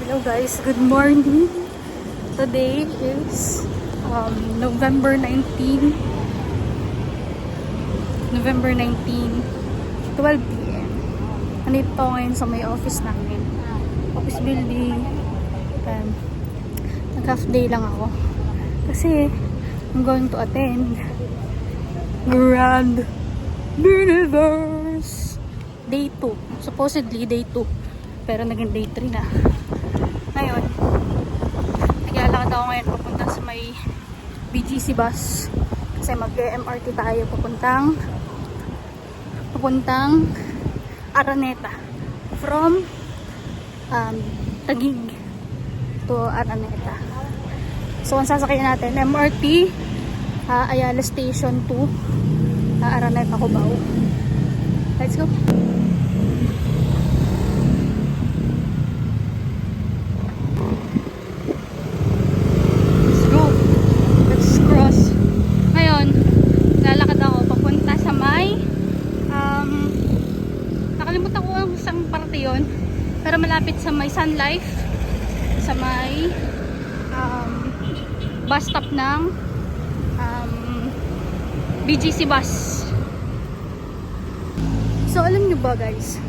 Hello guys, good morning. Today is November 19, 12 p.m. Nandito ako ngayon sa may office namin. Office building. Nag-half day lang ako. Kasi I'm going to attend Grand Universe Day 2. Supposedly Day 2. Pero naging Day 3 na. Ngayon, naglalakad ako ngayon papunta sa may BGC bus. Kasi mag-MRT tayo papuntang Araneta. From Taguig to Araneta. So, ang sasakyan natin, MRT Ayala Station to Araneta, Cubao. Let's go! Nakalimutan ko ang isang parte yun, pero malapit sa may Sun Life, sa may bus stop ng BGC bus. So alam nyo ba guys,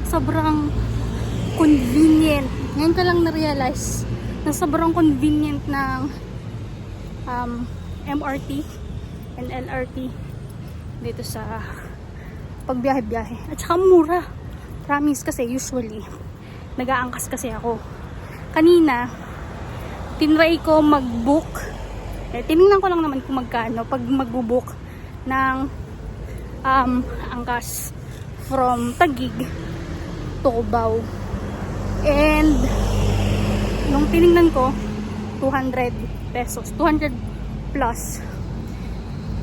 sobrang convenient. Ngayon ko lang na-realize na sobrang convenient ng MRT and LRT dito sa pagbiyahe-biyahe. At saka mura. Promise, kasi usually nag-aangkas kasi ako. Kanina tinry ko mag-book. Tinignan ko lang naman kung magkano pag mag-book ng angkas from Taguig to Cubao. And nung tinignan ko 200 pesos. 200 plus.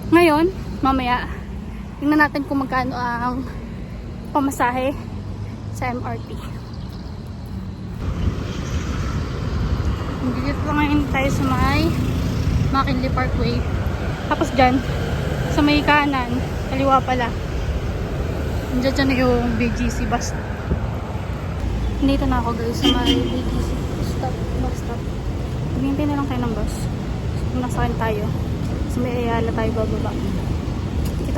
Ngayon, mamaya tingnan natin kung magkano ang pamasahe sa MRT. Dito ngayon tayo sa may McKinley Parkway. Tapos dyan, sa may kanan, kaliwa pala, dyan yung BGC bus. Dito na ako guys sa may BGC bus stop. Tumintay na lang tayo ng bus. Kung nasaan tayo, sa may Ayala tayo bababa.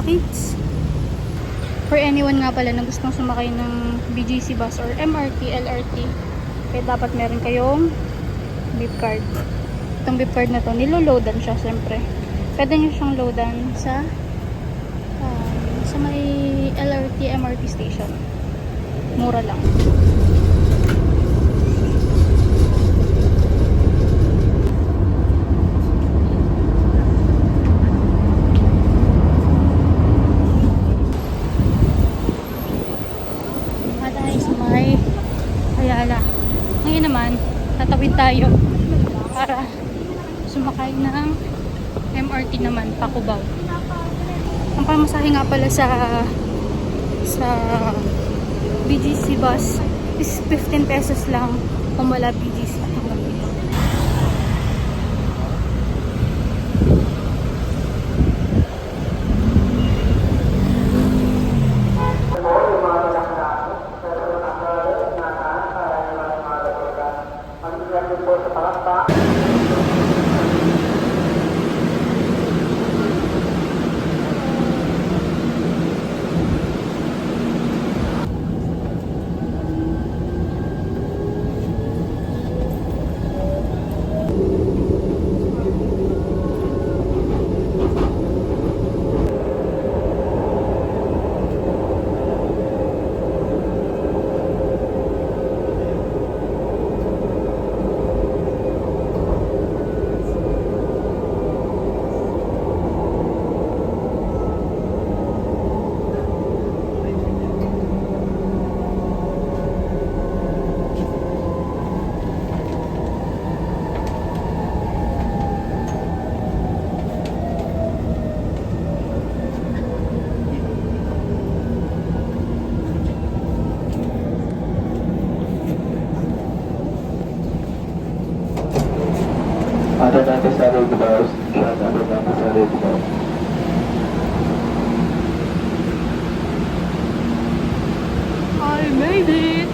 Kids. For anyone nga pala na gustong sumakay ng BGC bus or MRT, LRT, kaya dapat meron kayong beep card. Itong beep card na to, niloloadan siya siyempre. Pwede nyo siyang loadan sa may LRT, MRT station. Mura lang. Ngayon naman, tatawid tayo para sumakay ng MRT naman, pa Cubao. Ang pamasahe nga pala sa BGC bus is 15 pesos lang kung wala BGC. Ada nanti sa Red Bus, ada nanti sa Red Bus. I made it!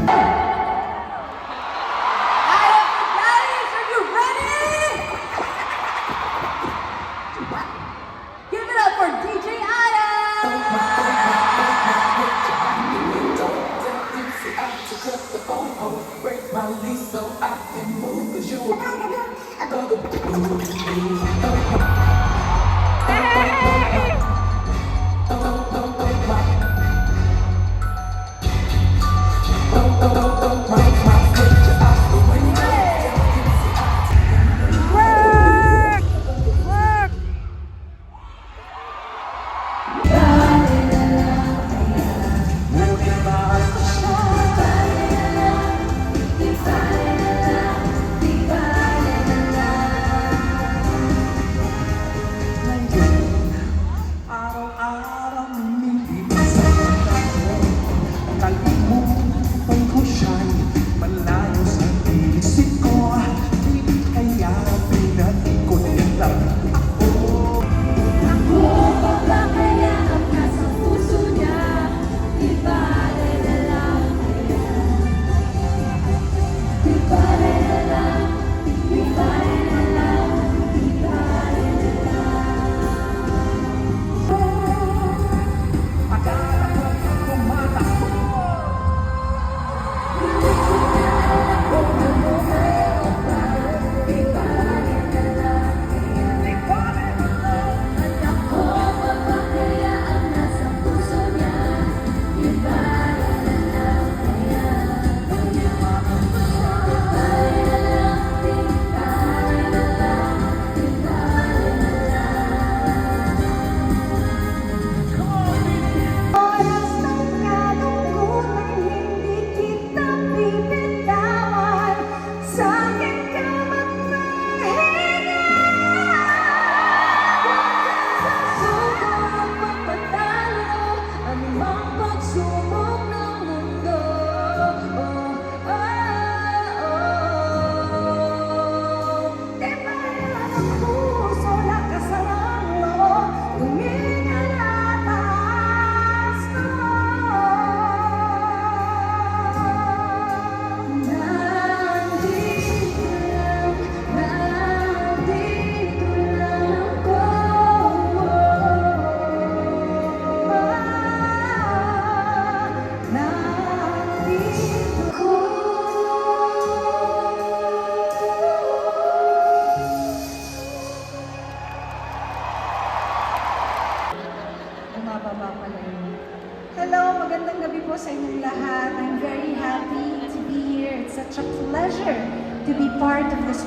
Guys, are you ready? Give it up for DJ Adam! Araw-araw lumilipad sa mata ko. Kalimutan ko siya'y malayo sa isip ko. Di kaya pinatikot niya lang ako. Ako pa ba kaya ang nasa puso niya? Di bale na lang kaya. Di bale na lang, di bale na lang, di bale na lang. Akala ko tumatakbo. Ako pa ba kaya ang nasa puso niya? Di bale na lang kaya. Di bale na lang, di bale na lang, di bale na lang. Oras ng kalungkutan, hindi kita bibitawan. Sa'kin ka magpahinga. Huwag kang magpatalo, anumang pagsubok ng mundo. Di ba yan ang puso, lakasan mo, huminga na taas mo. Nandito lang ako. Nandito ko. Bumababa pala yun. Hello, magandang gabi po sa inyong lahat. I'm very happy to be here. It's such a pleasure to be part of this.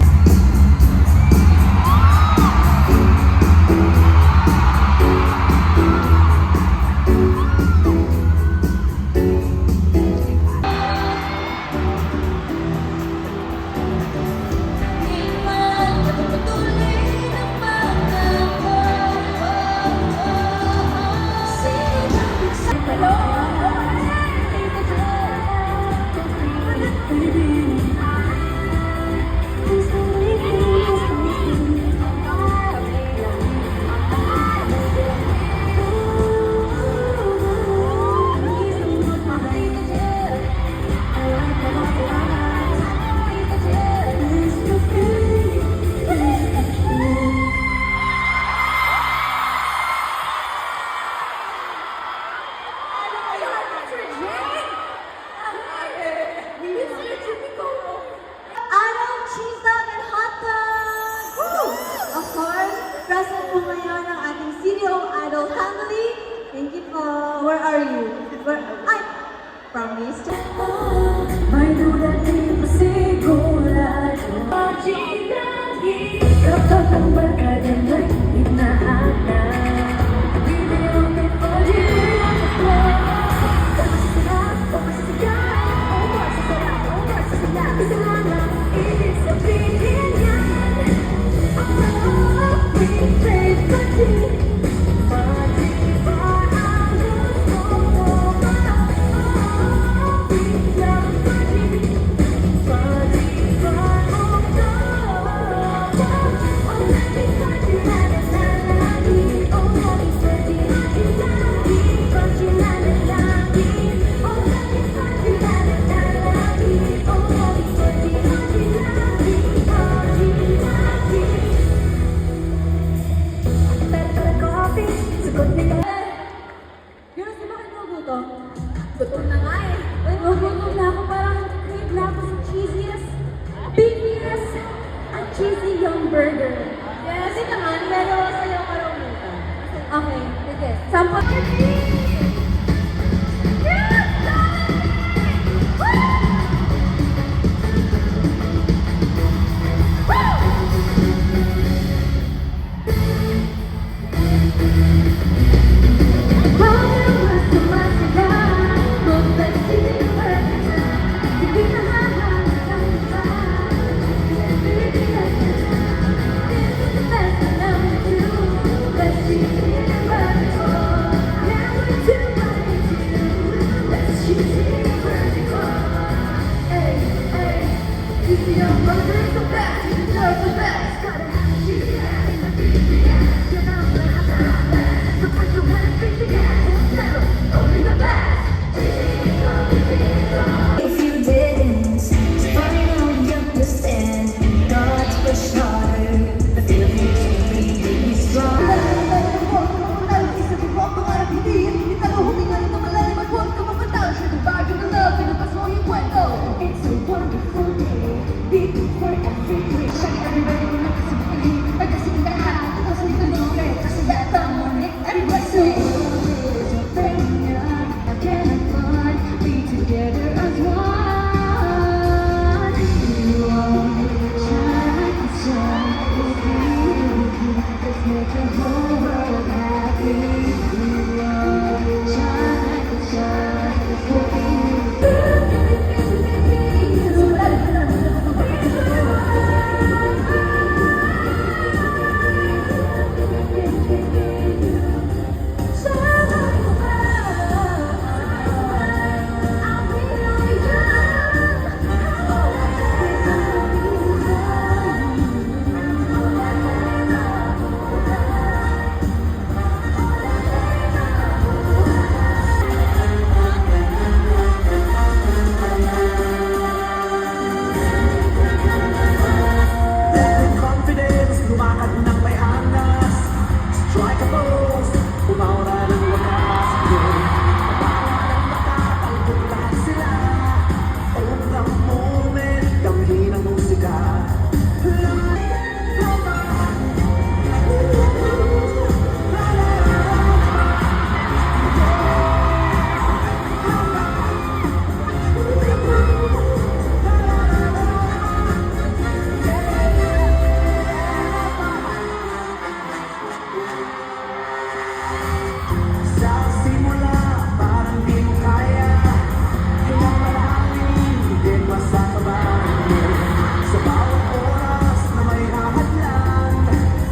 Araw, cheese dog, and hot dog! Woo! Of course, present po ngayon ang ating CEO Idol family. Thank you po. Where are you? Ay! Promise. May dudating pa sigurado. Pag-ibig, kapag ang barkada mo'y inaanap. Video me for you. Ibig sabihin yan, we play party. BTS at Cheesy Young Burger. Yes, kasi naman, meron sa yung karamihan. Okay, sige. Sample. If you didn't, finally understand God's push harder, the feelings will be strong. It's a wonderful day, beating for every wish. Everybody nakasabay, pagkasing lahat, tapos hindi ko libre, kasi datang ulit. Everybody say, it's a thing, I cannot find, be together as one. You are shine, shine, with you, let's make the whole world happy. You are shine, shine, with you. Confidence, lumakad ng may angas. Strike a pose, umaura ng wakas. Tawa ng matatalbog lahat sila. Own the moment, damhin ang musika. Sa simula, parang di mo kaya. Kaya malangin, hindi masasabay. Sa bawat oras na may hahadlang,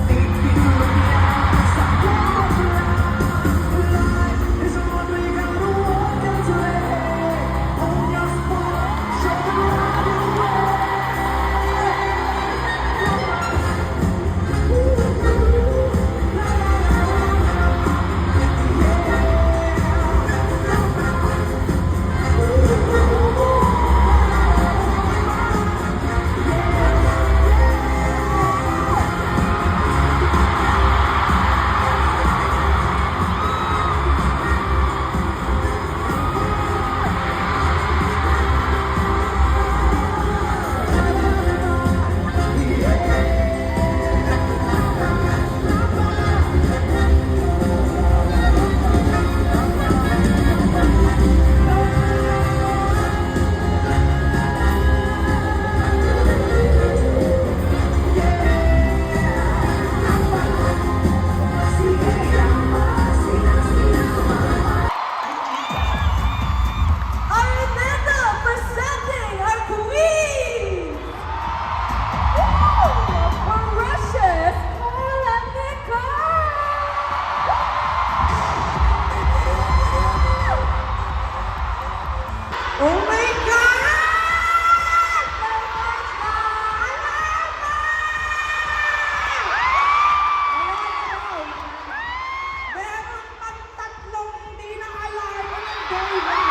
titigil sa bawat life is a road we gotta walk into it. Own your spot, show them right away. Araneta presenting our queen! Woo! Precious Polanyica! Oh my God! Meron pang tatlong hindi na alarm ng day one.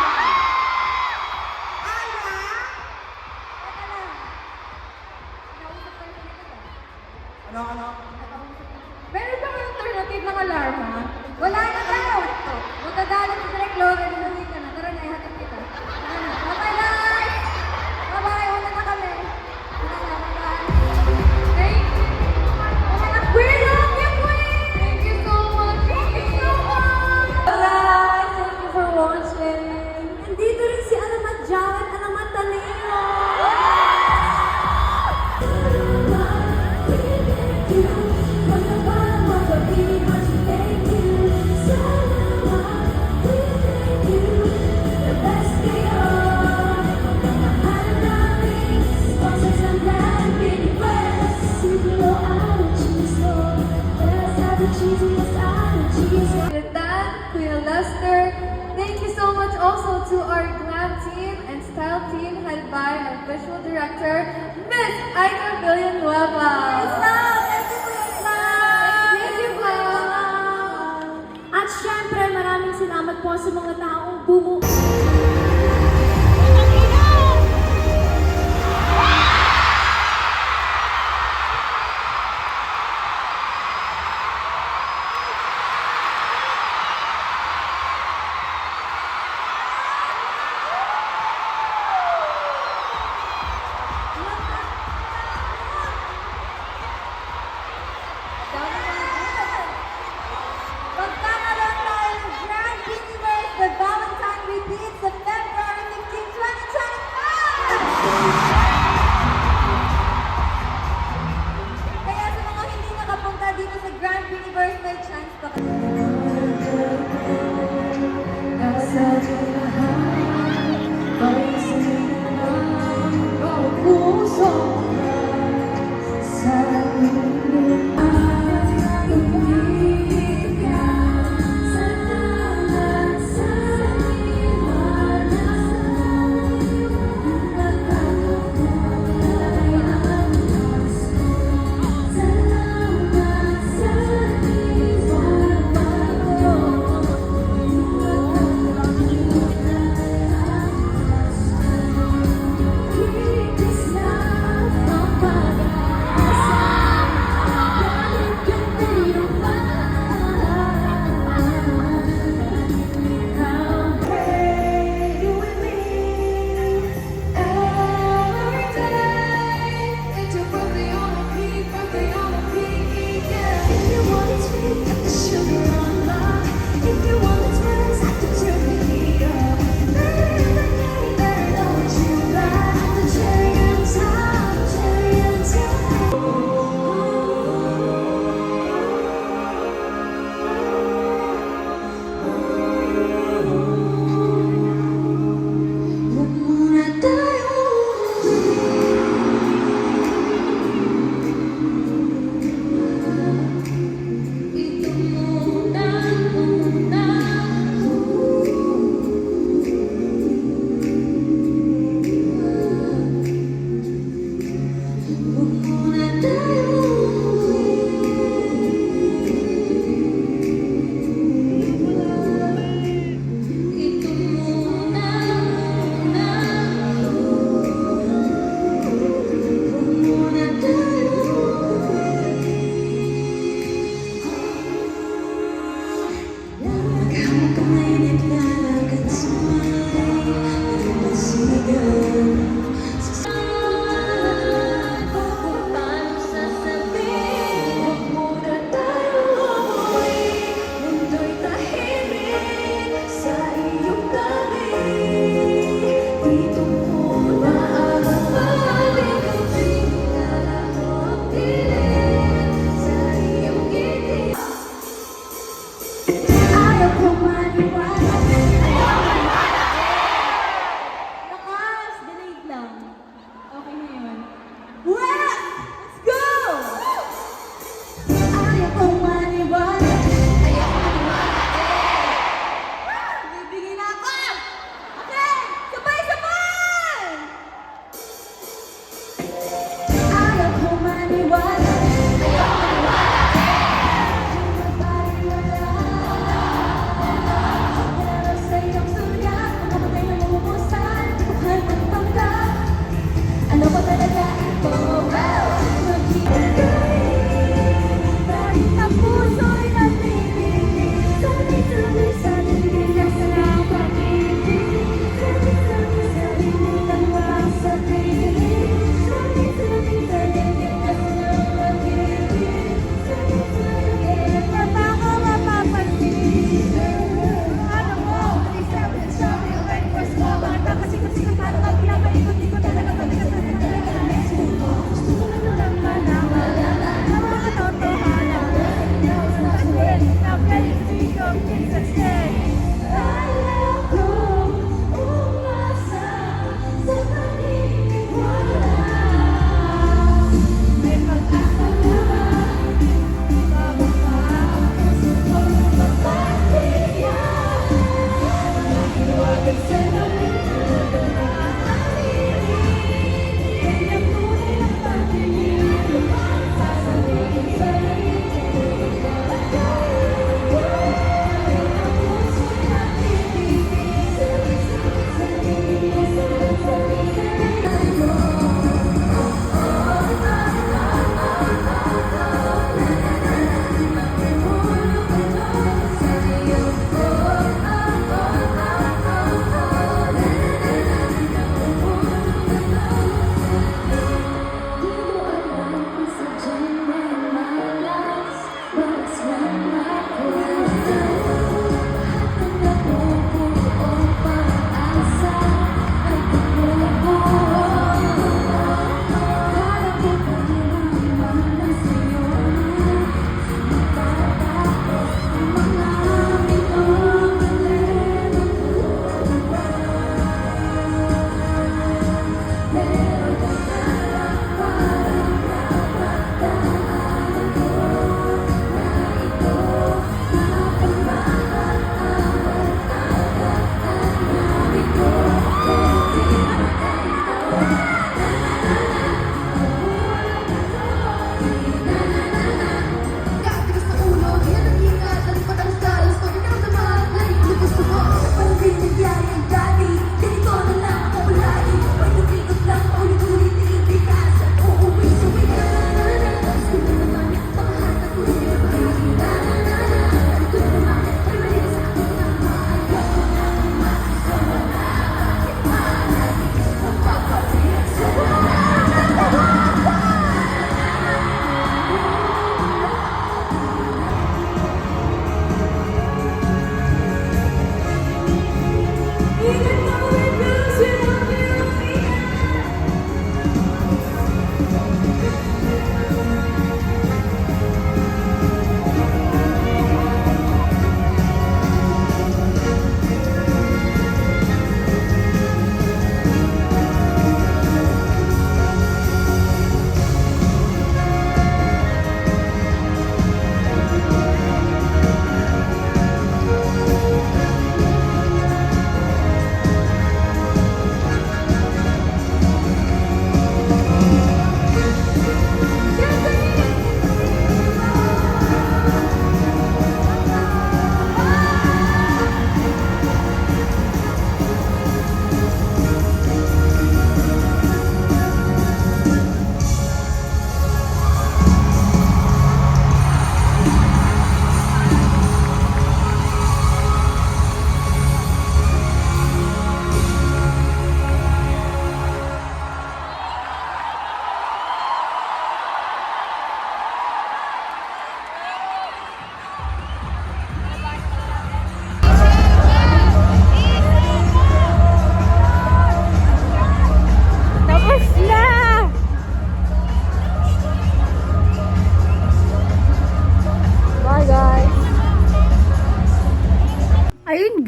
Ano? Meron bang alternative ng alarma? Wala na daw! Matadalan sa direct Loren, umuwi ka na. Tara na, ihatid kita. Bye-bye, guys! Bye-bye, wala na kami. to our glam team and style team headed by our visual director, Miss Aika Villanueva. Thank you po. At syempre, maraming salamat po sa mga taong bumuo. Magkakaroon tayo ng Grand Universe The Valentine Repeat sa February 15, 2025! Kaya sa mga hindi nakapunta dito sa Grand Universe, may chance pa kayo.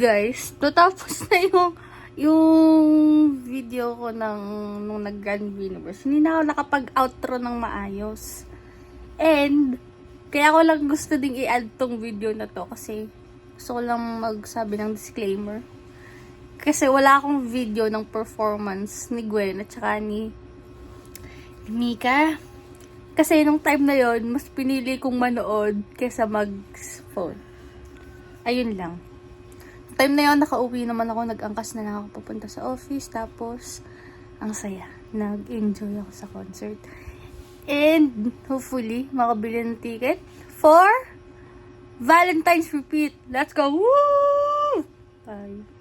guys, natapos na yung video ko nung nag-Grand Universe. Hindi na ako nakapag-outro ng maayos. And, kaya ko lang gusto ding i-add tong video na to kasi gusto ko lang magsabi ng disclaimer. Kasi wala akong video ng performance ni Gwen at saka ni Mika. Kasi nung time na yon mas pinili kong manood kaysa mag-phone. Ayun lang. Time na yon nakauwi naman ako, nag-angkas na lang ako papunta sa office. Tapos, ang saya. Nag-enjoy ako sa concert. And, hopefully, makabili ng ticket for Valentine's Repeat. Let's go! Woo! Bye.